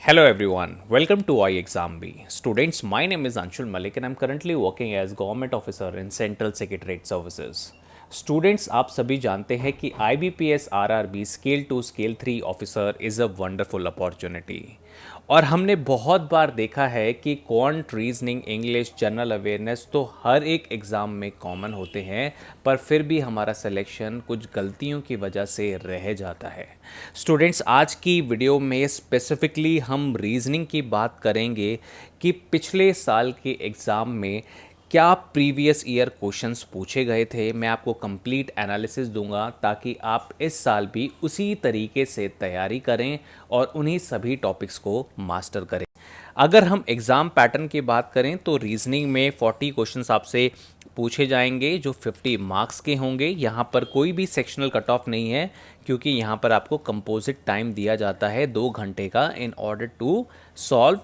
Hello everyone, welcome to iExamB. Students, my name is Anshul Malik and I'm currently working as government officer in Central Secretariat Services. Students, आप सभी जानते हैं कि IBPS RRB scale 2 scale 3 officer is a wonderful opportunity और हमने बहुत बार देखा है कि quant, reasoning, English, general awareness तो हर एक एग्ज़ाम में कॉमन होते हैं, पर फिर भी हमारा सिलेक्शन कुछ गलतियों की वजह से रह जाता है। स्टूडेंट्स, आज की वीडियो में स्पेसिफिकली हम रीजनिंग की बात करेंगे कि पिछले साल के एग्ज़ाम में क्या प्रीवियस ईयर क्वेश्चंस पूछे गए थे। मैं आपको कंप्लीट एनालिसिस दूंगा ताकि आप इस साल भी उसी तरीके से तैयारी करें और उन्हीं सभी टॉपिक्स को मास्टर करें। अगर हम एग्ज़ाम पैटर्न की बात करें तो रीजनिंग में 40 क्वेश्चंस आपसे पूछे जाएंगे जो 50 मार्क्स के होंगे। यहाँ पर कोई भी सेक्शनल कट ऑफ नहीं है क्योंकि यहाँ पर आपको कंपोजिट टाइम दिया जाता है 2 घंटे का in order to solve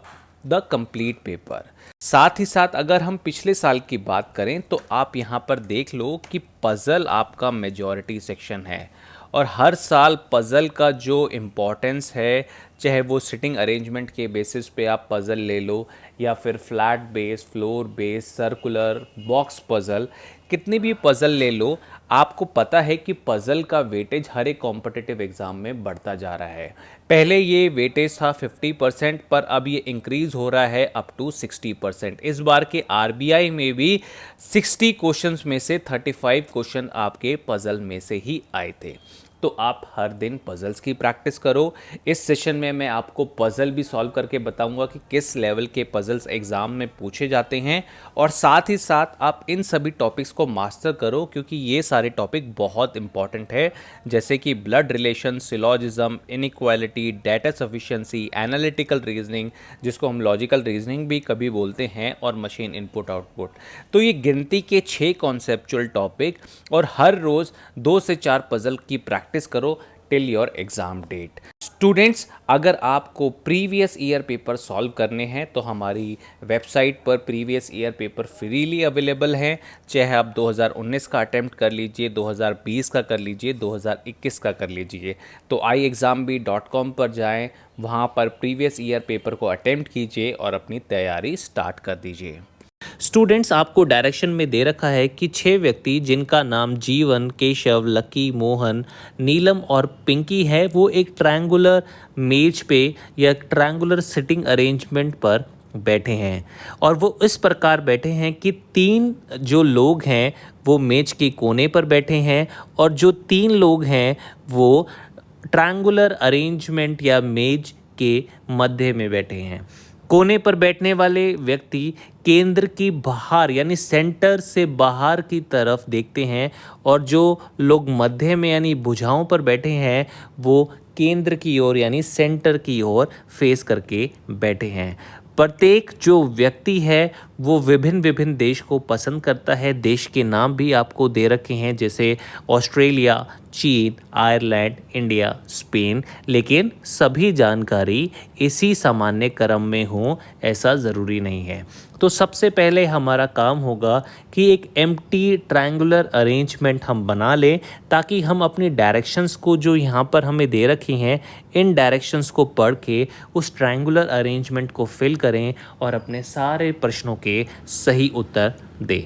the complete paper. साथ ही साथ अगर हम पिछले साल की बात करें तो आप यहाँ पर देख लो कि पज़ल आपका मेजॉरिटी सेक्शन है और हर साल पज़ल का जो इम्पोर्टेंस है, चाहे वो सिटिंग अरेंजमेंट के बेसिस पे आप पज़ल ले लो या फिर flat base, floor base, circular, box puzzle, कितनी भी पज़ल ले लो, आपको पता है कि पज़ल का वेटेज हर एक कॉम्पिटिटिव एग्ज़ाम में बढ़ता जा रहा है। पहले ये वेटेज था 50% पर अब ये इंक्रीज़ हो रहा है अप टू 60%। इस बार के आरबीआई में भी 60 क्वेश्चंस में से 35 क्वेश्चन आपके पज़ल में से ही आए थे। तो आप हर दिन पज़ल्स की प्रैक्टिस करो। इस सेशन में मैं आपको पज़ल भी सॉल्व करके बताऊंगा कि किस लेवल के पज़ल्स एग्ज़ाम में पूछे जाते हैं और साथ ही साथ आप इन सभी टॉपिक्स को मास्टर करो क्योंकि ये सारे टॉपिक बहुत इंपॉर्टेंट है, जैसे कि blood relation, syllogism, inequality, data sufficiency, analytical reasoning जिसको हम लॉजिकल रीजनिंग भी कभी बोलते हैं, और मशीन इनपुट आउटपुट। तो ये गिनती के 6 कॉन्सेप्चुअल टॉपिक और हर रोज़ 2 से 4 पज़ल की प्रैक्टिस करो till your exam date. Students, अगर आपको प्रीवियस ईयर पेपर सॉल्व करने हैं तो हमारी वेबसाइट पर previous year paper freely available हैं। चाहे आप 2019 का अटेम्प्ट कर लीजिए, 2020 का कर लीजिए, 2021 का कर लीजिए, तो iexamb.com पर जाएं, वहाँ पर प्रीवियस ईयर पेपर को अटेम्प्ट कीजिए और अपनी तैयारी स्टार्ट कर दीजिए। स्टूडेंट्स, आपको डायरेक्शन में दे रखा है कि 6 व्यक्ति जिनका नाम जीवन, केशव, लकी, मोहन, नीलम और पिंकी है, वो एक ट्रायंगुलर मेज पे या ट्रायंगुलर सिटिंग अरेंजमेंट पर बैठे हैं और वो इस प्रकार बैठे हैं कि 3 जो लोग हैं वो मेज के कोने पर बैठे हैं और जो 3 लोग हैं वो ट्रायंगुलर अरेंजमेंट या मेज के मध्य में बैठे हैं। कोने पर बैठने वाले व्यक्ति केंद्र की बाहर यानी सेंटर से बाहर की तरफ देखते हैं और जो लोग मध्य में यानी भुजाओं पर बैठे हैं वो केंद्र की ओर यानी सेंटर की ओर फेस करके बैठे हैं। प्रत्येक जो व्यक्ति है वो विभिन्न विभिन्न देश को पसंद करता है। देश के नाम भी आपको दे रखे हैं जैसे ऑस्ट्रेलिया, चीन, आयरलैंड, इंडिया, स्पेन, लेकिन सभी जानकारी इसी सामान्य क्रम में हो ऐसा ज़रूरी नहीं है। तो सबसे पहले हमारा काम होगा कि एक एम्प्टी ट्रायंगुलर अरेंजमेंट हम बना लें ताकि हम अपनी डायरेक्शंस को जो यहाँ पर हमें दे रखी हैं इन डायरेक्शंस को पढ़ के उस ट्रायंगुलर अरेंजमेंट को फिल करें और अपने सारे प्रश्नों के सही उत्तर दें।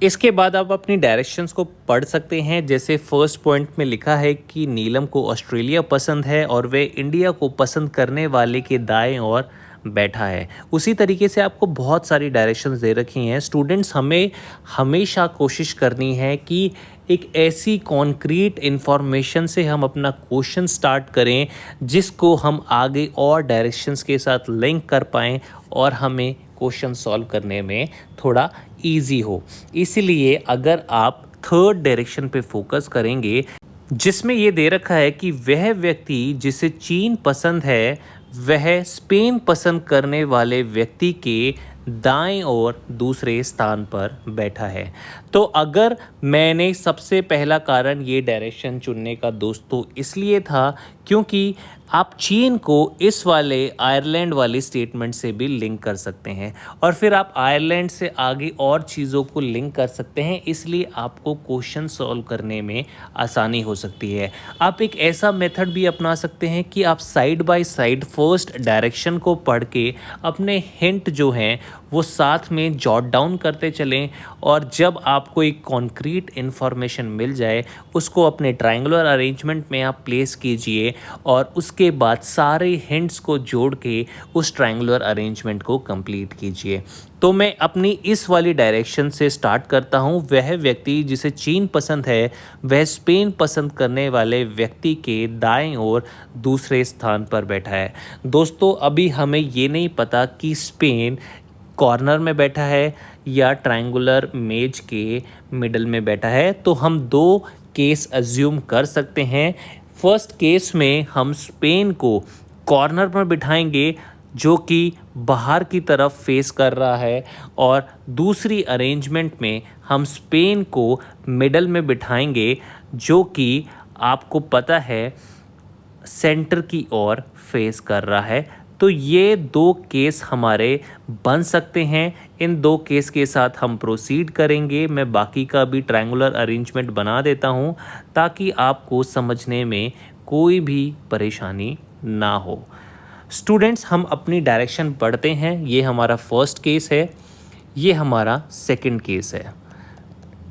इसके बाद आप अपनी डायरेक्शंस को पढ़ सकते हैं। जैसे फर्स्ट पॉइंट में लिखा है कि नीलम को ऑस्ट्रेलिया पसंद है और वे इंडिया को पसंद करने वाले के दाएं ओर बैठा है। उसी तरीके से आपको बहुत सारी डायरेक्शंस दे रखी हैं। स्टूडेंट्स, हमें हमेशा कोशिश करनी है कि एक ऐसी कॉन्क्रीट इन्फॉर्मेशन से हम अपना क्वेश्चन स्टार्ट करें जिसको हम आगे और डायरेक्शंस के साथ लिंक कर पाएँ और हमें क्वेश्चन सॉल्व करने में थोड़ा इजी हो। इसीलिए अगर आप थर्ड डायरेक्शन पे फोकस करेंगे जिसमें ये दे रखा है कि वह व्यक्ति जिसे चीन पसंद है वह स्पेन पसंद करने वाले व्यक्ति के दाएं ओर दूसरे स्थान पर बैठा है। तो अगर मैंने सबसे पहला कारण ये डायरेक्शन चुनने का दोस्तों इसलिए था क्योंकि आप चीन को इस वाले आयरलैंड वाली स्टेटमेंट से भी लिंक कर सकते हैं और फिर आप आयरलैंड से आगे और चीज़ों को लिंक कर सकते हैं, इसलिए आपको क्वेश्चन सॉल्व करने में आसानी हो सकती है। आप एक ऐसा मेथड भी अपना सकते हैं कि आप side by side first direction को पढ़ के अपने हिंट जो हैं वो साथ में जॉट डाउन करते चलें और जब आपको एक कॉन्क्रीट इन्फॉर्मेशन मिल जाए उसको अपने ट्रायंगुलर अरेंजमेंट में आप प्लेस कीजिए और उसके बाद सारे हिंट्स को जोड़ के उस ट्रायंगुलर अरेंजमेंट को कंप्लीट कीजिए। तो मैं अपनी इस वाली डायरेक्शन से स्टार्ट करता हूँ। वह व्यक्ति जिसे चीन पसंद है वह स्पेन पसंद करने वाले व्यक्ति के दाएं ओर दूसरे स्थान पर बैठा है। दोस्तों अभी हमें ये नहीं पता कि स्पेन कॉर्नर में बैठा है या ट्रायंगुलर मेज के मिडल में बैठा है, तो हम दो केस अज्यूम कर सकते हैं। फर्स्ट केस में हम स्पेन को कॉर्नर पर बिठाएंगे जो कि बाहर की तरफ फेस कर रहा है और दूसरी अरेंजमेंट में हम स्पेन को मिडल में बिठाएंगे जो कि आपको पता है सेंटर की ओर फेस कर रहा है। तो ये दो केस हमारे बन सकते हैं। इन दो केस के साथ हम प्रोसीड करेंगे। मैं बाकी का भी ट्रायंगुलर अरेंजमेंट बना देता हूँ ताकि आपको समझने में कोई भी परेशानी ना हो। स्टूडेंट्स हम अपनी डायरेक्शन पढ़ते हैं। ये हमारा फर्स्ट केस है, ये हमारा सेकंड केस है।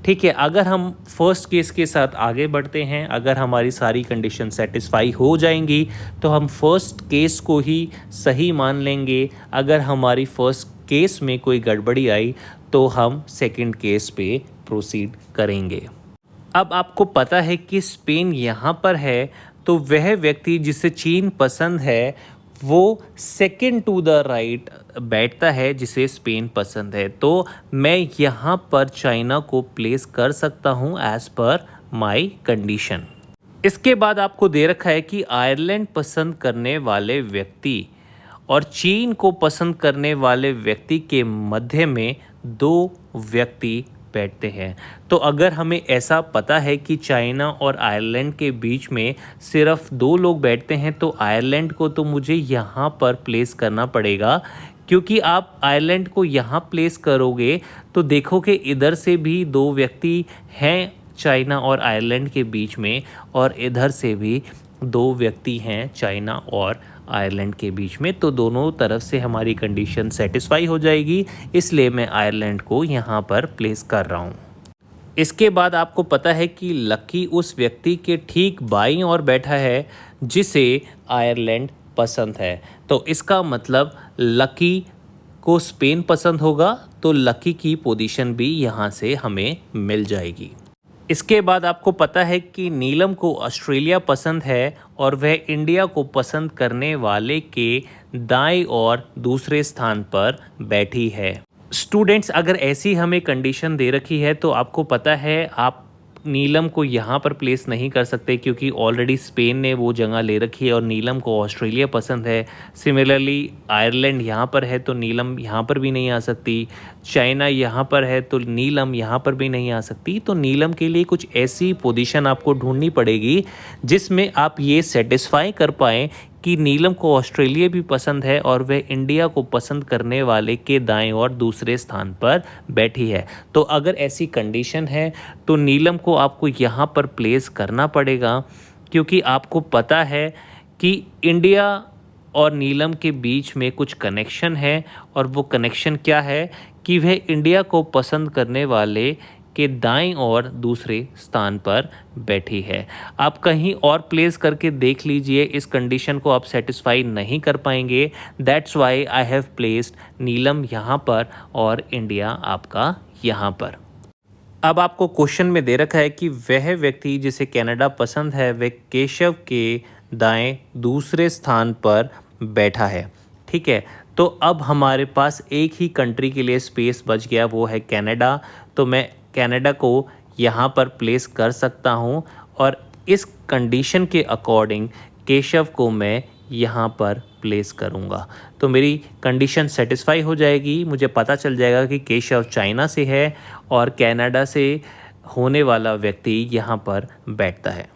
ठीक है, अगर हम फर्स्ट केस के साथ आगे बढ़ते हैं, अगर हमारी सारी कंडीशन सेटिस्फाई हो जाएंगी तो हम फर्स्ट केस को ही सही मान लेंगे। अगर हमारी फर्स्ट केस में कोई गड़बड़ी आई तो हम सेकंड केस पे प्रोसीड करेंगे। अब आपको पता है कि स्पेन यहाँ पर है, तो वह व्यक्ति जिसे चीन पसंद है वो सेकंड टू द राइट बैठता है जिसे स्पेन पसंद है। तो मैं यहाँ पर चाइना को प्लेस कर सकता हूँ एज पर माय कंडीशन। इसके बाद आपको दे रखा है कि आयरलैंड पसंद करने वाले व्यक्ति और चीन को पसंद करने वाले व्यक्ति के मध्य में दो व्यक्ति बैठते हैं। तो अगर हमें ऐसा पता है कि चाइना और आयरलैंड के बीच में सिर्फ दो लोग बैठते हैं तो आयरलैंड को तो मुझे यहाँ पर प्लेस करना पड़ेगा, क्योंकि आप आयरलैंड को यहाँ प्लेस करोगे तो देखो कि इधर से भी दो व्यक्ति हैं चाइना और आयरलैंड के बीच में और इधर से भी दो व्यक्ति हैं चाइना और आयरलैंड के बीच में। तो दोनों तरफ से हमारी कंडीशन सेटिस्फाई हो जाएगी, इसलिए मैं आयरलैंड को यहाँ पर प्लेस कर रहा हूँ। इसके बाद आपको पता है कि लकी उस व्यक्ति के ठीक बाईं ओर बैठा है जिसे आयरलैंड पसंद है। तो इसका मतलब लकी को स्पेन पसंद होगा, तो लकी की पोजीशन भी यहाँ से हमें मिल जाएगी। इसके बाद आपको पता है कि नीलम को ऑस्ट्रेलिया पसंद है और वह इंडिया को पसंद करने वाले के दाएं और दूसरे स्थान पर बैठी है। स्टूडेंट्स अगर ऐसी हमें कंडीशन दे रखी है तो आपको पता है आप नीलम को यहाँ पर प्लेस नहीं कर सकते क्योंकि ऑलरेडी स्पेन ने वो जगह ले रखी है और नीलम को ऑस्ट्रेलिया पसंद है। सिमिलरली आयरलैंड यहाँ पर है तो नीलम यहाँ पर भी नहीं आ सकती। चाइना यहाँ पर है तो नीलम यहाँ पर भी नहीं आ सकती। तो नीलम के लिए कुछ ऐसी पोजीशन आपको ढूंढनी पड़ेगी जिसमें आप ये सेटिस्फाई कर पाएँ कि नीलम को ऑस्ट्रेलिया भी पसंद है और वह इंडिया को पसंद करने वाले के दाएं और दूसरे स्थान पर बैठी है। तो अगर ऐसी कंडीशन है तो नीलम को आपको यहाँ पर प्लेस करना पड़ेगा, क्योंकि आपको पता है कि इंडिया और नीलम के बीच में कुछ कनेक्शन है और वो कनेक्शन क्या है कि वह इंडिया को पसंद करने वाले के दाएं और दूसरे स्थान पर बैठी है। आप कहीं और प्लेस करके देख लीजिए, इस कंडीशन को आप सेटिस्फाई नहीं कर पाएंगे। That's why I have placed Neelam यहाँ पर और इंडिया आपका यहाँ पर। अब आपको क्वेश्चन में दे रखा है कि वह व्यक्ति जिसे कनाडा पसंद है वह केशव के दाएं दूसरे स्थान पर बैठा है। ठीक है, तो अब हमारे पास एक ही कंट्री के लिए स्पेस बच गया, वो है कनाडा। तो मैं कनाडा को यहाँ पर प्लेस कर सकता हूँ और इस कंडीशन के अकॉर्डिंग केशव को मैं यहाँ पर प्लेस करूँगा। तो मेरी कंडीशन सेटिस्फाई हो जाएगी। मुझे पता चल जाएगा कि केशव चाइना से है और कनाडा से होने वाला व्यक्ति यहाँ पर बैठता है।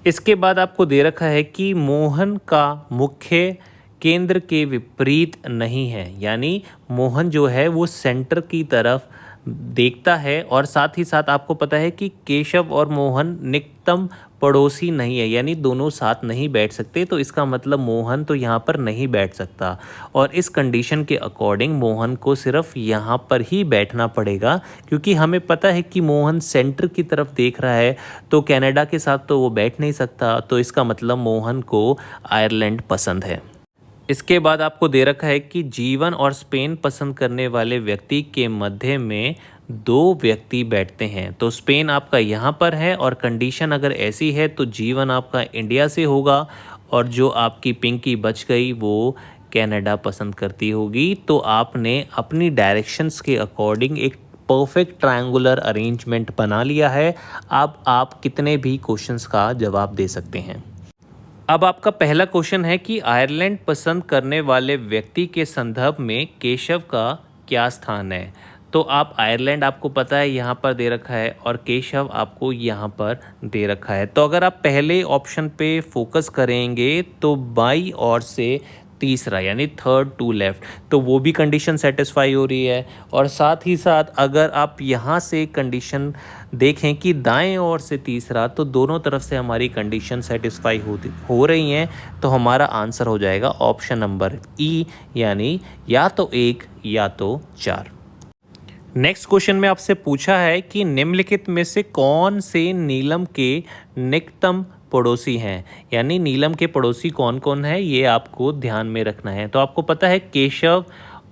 इसके बाद आपको दे रखा है कि मोहन का मुख्य केंद्र के विपरीत नहीं है, यानी मोहन जो है वो सेंटर की तरफ देखता है, और साथ ही साथ आपको पता है कि केशव और मोहन निकटतम पड़ोसी नहीं है, यानी दोनों साथ नहीं बैठ सकते। तो इसका मतलब मोहन तो यहाँ पर नहीं बैठ सकता, और इस कंडीशन के अकॉर्डिंग मोहन को सिर्फ यहाँ पर ही बैठना पड़ेगा, क्योंकि हमें पता है कि मोहन सेंटर की तरफ देख रहा है, तो कनाडा के साथ तो वो बैठ नहीं सकता। तो इसका मतलब मोहन को आयरलैंड पसंद है। इसके बाद आपको दे रखा है कि जीवन और स्पेन पसंद करने वाले व्यक्ति के मध्य में दो व्यक्ति बैठते हैं। तो स्पेन आपका यहाँ पर है, और कंडीशन अगर ऐसी है तो जीवन आपका इंडिया से होगा, और जो आपकी पिंकी बच गई वो कनाडा पसंद करती होगी। तो आपने अपनी डायरेक्शंस के अकॉर्डिंग एक परफेक्ट ट्रायंगुलर अरेंजमेंट बना लिया है। अब आप कितने भी क्वेश्चंस का जवाब दे सकते हैं। अब आपका पहला क्वेश्चन है कि आयरलैंड पसंद करने वाले व्यक्ति के संदर्भ में केशव का क्या स्थान है। तो आप आयरलैंड आपको पता है यहाँ पर दे रखा है, और केशव आपको यहाँ पर दे रखा है। तो अगर आप पहले ऑप्शन पे फोकस करेंगे तो बाई और से तीसरा यानी थर्ड टू लेफ्ट, तो वो भी कंडीशन सेटिस्फाई हो रही है। और साथ ही साथ अगर आप यहाँ से कंडीशन देखें कि दाएं ओर से तीसरा, तो दोनों तरफ से हमारी कंडीशन सेटिस्फाई हो रही हैं। तो हमारा आंसर हो जाएगा ऑप्शन नंबर ई, यानी या तो 1 या तो 4। नेक्स्ट क्वेश्चन में आपसे पूछा है कि निम्नलिखित में से कौन से नीलम के निकटतम पड़ोसी हैं, यानी नीलम के पड़ोसी कौन कौन है ये आपको ध्यान में रखना है। तो आपको पता है केशव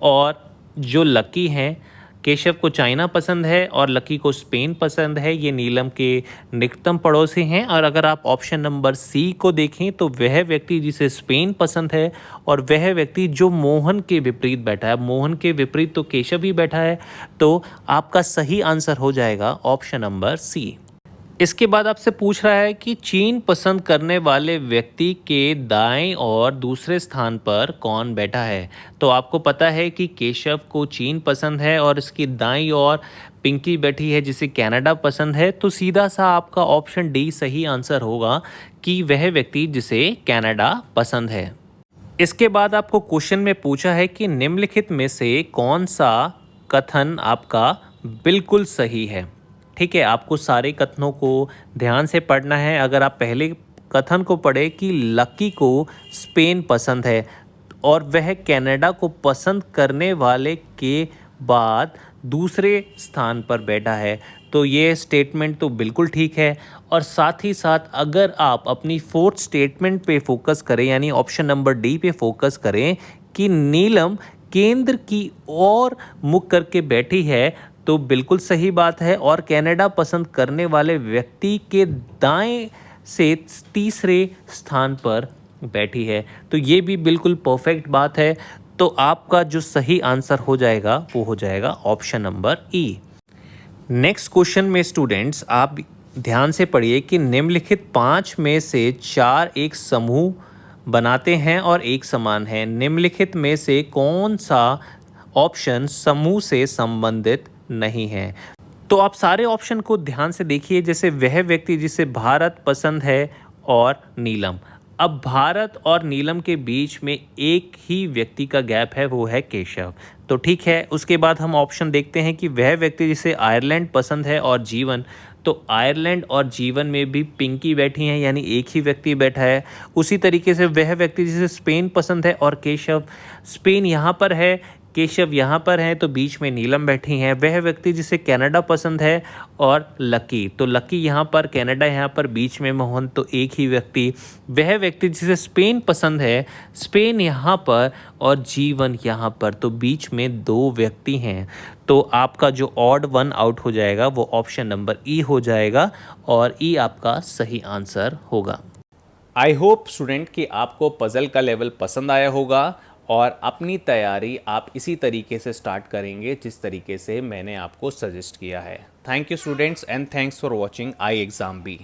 और जो लकी हैं, केशव को चाइना पसंद है और लकी को स्पेन पसंद है, ये नीलम के निकटतम पड़ोसी हैं। और अगर आप ऑप्शन नंबर सी को देखें तो वह व्यक्ति जिसे स्पेन पसंद है और वह व्यक्ति जो मोहन के विपरीत बैठा है, मोहन के विपरीत तो केशव ही बैठा है, तो आपका सही आंसर हो जाएगा ऑप्शन नंबर सी। इसके बाद आपसे पूछ रहा है कि चीन पसंद करने वाले व्यक्ति के दाएं और दूसरे स्थान पर कौन बैठा है। तो आपको पता है कि केशव को चीन पसंद है और इसकी दाईं ओर पिंकी बैठी है जिसे कनाडा पसंद है। तो सीधा सा आपका ऑप्शन डी सही आंसर होगा कि वह व्यक्ति जिसे कनाडा पसंद है। इसके बाद आपको क्वेश्चन में पूछा है कि निम्नलिखित में से कौन सा कथन आपका बिल्कुल सही है। ठीक है, आपको सारे कथनों को ध्यान से पढ़ना है। अगर आप पहले कथन को पढ़े कि लकी को स्पेन पसंद है और वह कनाडा को पसंद करने वाले के बाद दूसरे स्थान पर बैठा है, तो ये स्टेटमेंट तो बिल्कुल ठीक है। और साथ ही साथ अगर आप अपनी फोर्थ स्टेटमेंट पे फोकस करें, यानी ऑप्शन नंबर डी पे फोकस करें कि नीलम केंद्र की ओर मुख करके बैठी है, तो बिल्कुल सही बात है। और कनाडा पसंद करने वाले व्यक्ति के दाएं से तीसरे स्थान पर बैठी है, तो ये भी बिल्कुल परफेक्ट बात है। तो आपका जो सही आंसर हो जाएगा वो हो जाएगा ऑप्शन नंबर ई। नेक्स्ट क्वेश्चन में स्टूडेंट्स आप ध्यान से पढ़िए कि निम्नलिखित 5 में से 4 एक समूह बनाते हैं और एक समान है। निम्नलिखित में से कौन सा ऑप्शन समूह से संबंधित नहीं है। तो आप सारे ऑप्शन को ध्यान से देखिए, जैसे वह व्यक्ति जिसे भारत पसंद है और नीलम। अब भारत और नीलम के बीच में एक ही व्यक्ति का गैप है, वो है केशव। तो ठीक है, उसके बाद हम ऑप्शन देखते हैं कि वह व्यक्ति जिसे आयरलैंड पसंद है और जीवन। तो आयरलैंड और जीवन में भी पिंकी बैठी हैं, यानी एक ही व्यक्ति बैठा है। उसी तरीके से वह व्यक्ति जिसे स्पेन पसंद है और केशव, स्पेन यहाँ पर है, केशव यहाँ पर हैं, तो बीच में नीलम बैठी हैं। वह व्यक्ति जिसे कनाडा पसंद है और लकी, तो लकी यहाँ पर, कनाडा यहाँ पर, बीच में मोहन, तो एक ही व्यक्ति। वह व्यक्ति जिसे स्पेन पसंद है, स्पेन यहाँ पर और जीवन यहाँ पर, तो बीच में 2 व्यक्ति हैं। तो आपका जो ऑड वन आउट हो जाएगा वो ऑप्शन नंबर ई हो जाएगा, और ई आपका सही आंसर होगा। आई होप स्टूडेंट कि आपको पजल का लेवल पसंद आया होगा, और अपनी तैयारी आप इसी तरीके से स्टार्ट करेंगे जिस तरीके से मैंने आपको सजेस्ट किया है। Thank you students, and thanks for watching I exam B.